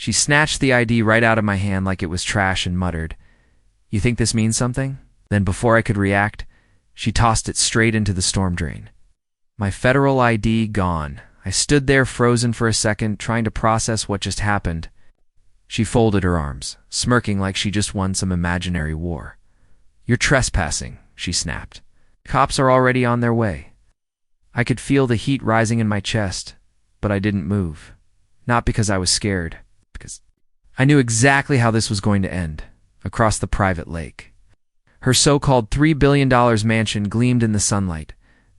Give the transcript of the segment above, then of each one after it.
She snatched the ID right out of my hand like it was trash and muttered, "You think this means something?" Then before I could react, she tossed it straight into the storm drain. My federal ID gone. I stood there frozen for a second, trying to process what just happened. She folded her arms, smirking like she just won some imaginary war. "You're trespassing," she snapped. "Cops are already on their way." I could feel the heat rising in my chest, but I didn't move. Not because I was scared, because I knew exactly how this was going to end, across the private lake. Her so-called $3 billion mansion gleamed in the sunlight.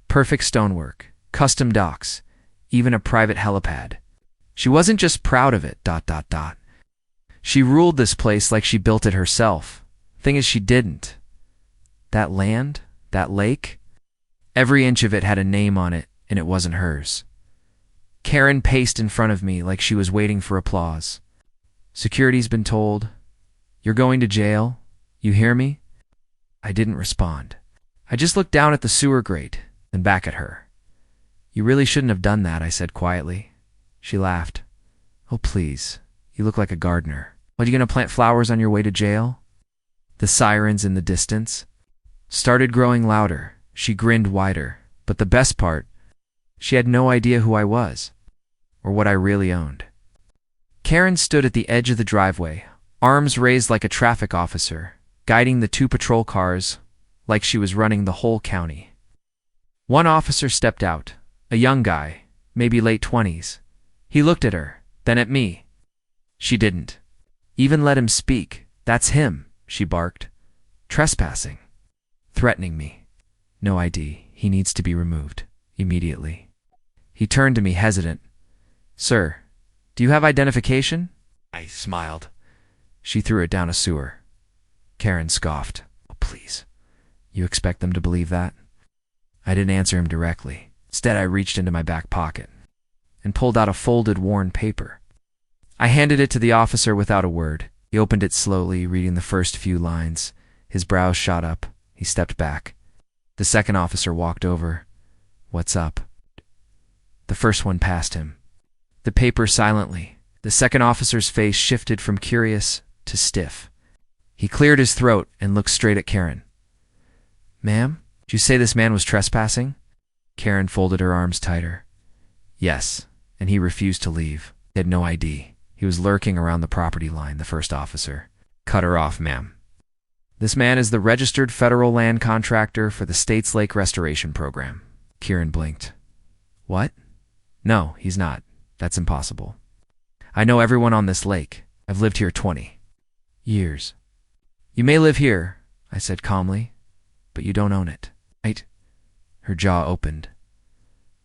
Perfect stonework, custom docks, even a private helipad. She wasn't just proud of it, ... She ruled this place like she built it herself. Thing is, she didn't. That land, that lake, every inch of it had a name on it, and it wasn't hers. Karen paced in front of me like she was waiting for applause. "Security's been told. You're going to jail. You hear me?" I didn't respond. I just looked down at the sewer grate, then back at her. "You really shouldn't have done that," I said quietly. She laughed. "Oh, please. You look like a gardener. What, are you going to plant flowers on your way to jail?" The sirens in the distance started growing louder. She grinned wider. But the best part, she had no idea who I was, or what I really owned. Karen stood at the edge of the driveway, arms raised like a traffic officer, guiding the 2 patrol cars like she was running the whole county. One officer stepped out, a young guy, maybe late 20s. He looked at her, then at me. She didn't even let him speak. "That's him," she barked. "Trespassing. Threatening me. No ID. He needs to be removed. Immediately." He turned to me hesitant. "Sir, do you have identification?" I smiled. She threw it down a sewer. Karen scoffed. "Oh, please. You expect them to believe that?" I didn't answer him directly. Instead, I reached into my back pocket and pulled out a folded, worn paper. I handed it to the officer without a word. He opened it slowly, reading the first few lines. His brows shot up. He stepped back. The second officer walked over. "What's up?" The first one passed him the paper silently. The second officer's face shifted from curious to stiff. He cleared his throat and looked straight at Karen. "Ma'am, did you say this man was trespassing?" Karen folded her arms tighter. "Yes, and he refused to leave. He had no ID. He was lurking around the property line," the first officer cut her off. "Ma'am, this man is the registered federal land contractor for the state's lake restoration program." Karen blinked. "What?" "No, he's not. That's impossible. I know everyone on this lake. I've lived here 20 years. You may live here," I said calmly, "but you don't own it." Right? Her jaw opened.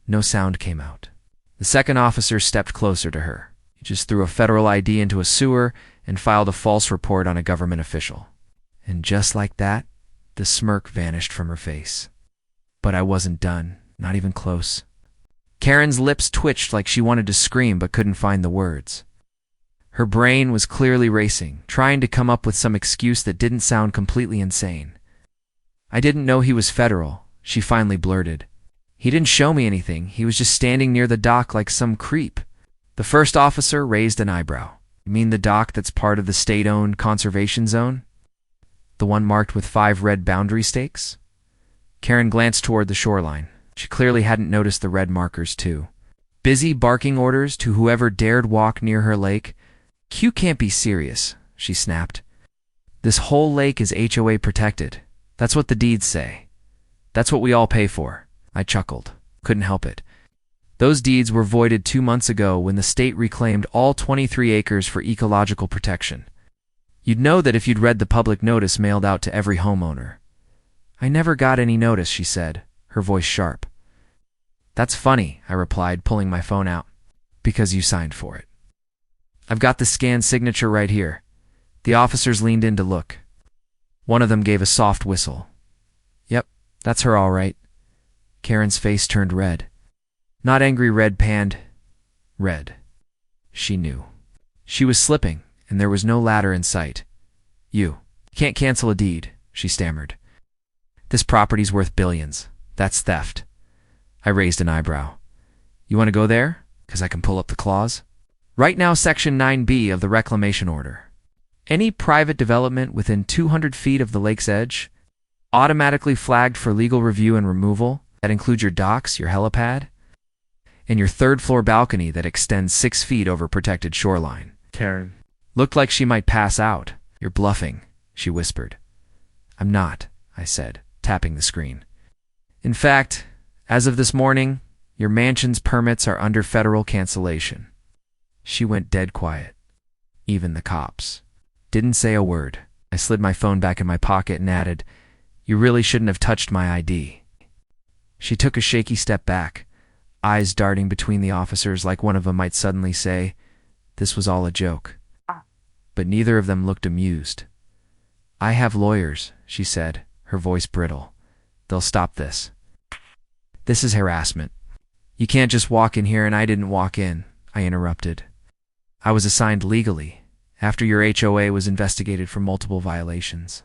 No sound came out. The second officer stepped closer to her. He just threw a federal ID into a sewer and filed a false report on a government official. And just like that, the smirk vanished from her face. But I wasn't done, not even close. Karen's lips twitched like she wanted to scream but couldn't find the words. Her brain was clearly racing, trying to come up with some excuse that didn't sound completely insane. "I didn't know he was federal," she finally blurted. "He didn't show me anything. He was just standing near the dock like some creep." The first officer raised an eyebrow. "You mean the dock that's part of the state-owned conservation zone? The one marked with 5 red boundary stakes?" Karen glanced toward the shoreline. She clearly hadn't noticed the red markers, too. Busy barking orders to whoever dared walk near her lake. "Q can't be serious," she snapped. "This whole lake is HOA protected. That's what the deeds say. That's what we all pay for." I chuckled. Couldn't help it. Those deeds were voided 2 months ago when the state reclaimed all 23 acres for ecological protection. You'd know that if you'd read the public notice mailed out to every homeowner. "I never got any notice," she said, her voice sharp. "That's funny," I replied, pulling my phone out. "Because you signed for it. I've got the scanned signature right here." The officers leaned in to look. One of them gave a soft whistle. "Yep, that's her all right." Karen's face turned red. Not angry red, panned red. She knew. She was slipping, and there was no ladder in sight. You can't cancel a deed," she stammered. "This property's worth billions. That's theft." I raised an eyebrow. "You want to go there? 'Cause I can pull up the clause." Right now, Section 9B of the Reclamation Order. Any private development within 200 feet of the lake's edge, automatically flagged for legal review and removal. That includes your docks, your helipad, and your third-floor balcony that extends 6 feet over protected shoreline. Karen. Looked like she might pass out. You're bluffing, she whispered. I'm not, I said, tapping the screen. In fact, as of this morning, your mansion's permits are under federal cancellation. She went dead quiet. Even the cops. Didn't say a word. I slid my phone back in my pocket and added, You really shouldn't have touched my ID. She took a shaky step back, eyes darting between the officers like one of them might suddenly say, This was all a joke. But neither of them looked amused. I have lawyers, she said, her voice brittle. They'll stop this. This is harassment. You can't just walk in here, and I didn't walk in, I interrupted. I was assigned legally, after your HOA was investigated for multiple violations,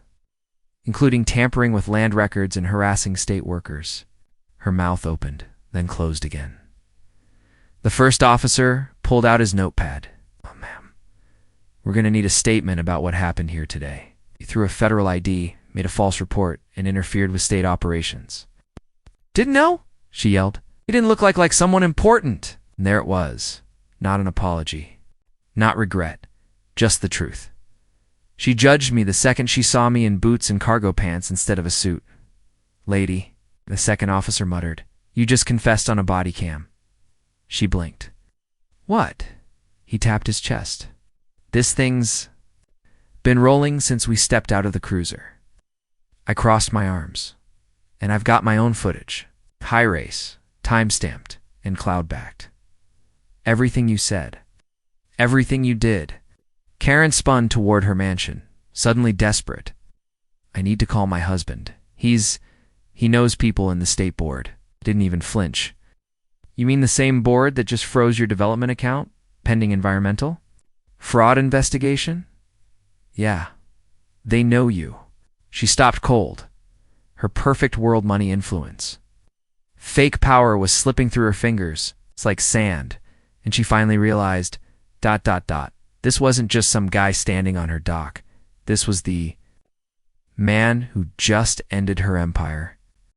including tampering with land records and harassing state workers. Her mouth opened, then closed again. The first officer pulled out his notepad. Oh, ma'am, we're going to need a statement about what happened here today. You threw a federal ID, made a false report, and interfered with state operations. Didn't know? She yelled. You didn't look like someone important. And there it was. Not an apology. Not regret. Just the truth. She judged me the second she saw me in boots and cargo pants instead of a suit. Lady, the second officer muttered, you just confessed on a body cam. She blinked. What? He tapped his chest. This thing's been rolling since we stepped out of the cruiser. I crossed my arms. And I've got my own footage. High race, time-stamped, and cloud-backed. Everything you said. Everything you did. Karen spun toward her mansion, suddenly desperate. I need to call my husband. He knows people in the state board. Didn't even flinch. You mean the same board that just froze your development account, pending environmental? Fraud investigation? Yeah. They know you. She stopped cold. Her perfect world money influence. Fake power was slipping through her fingers. It's like sand. And she finally realized, ... This wasn't just some guy standing on her dock. This was the man who just ended her empire.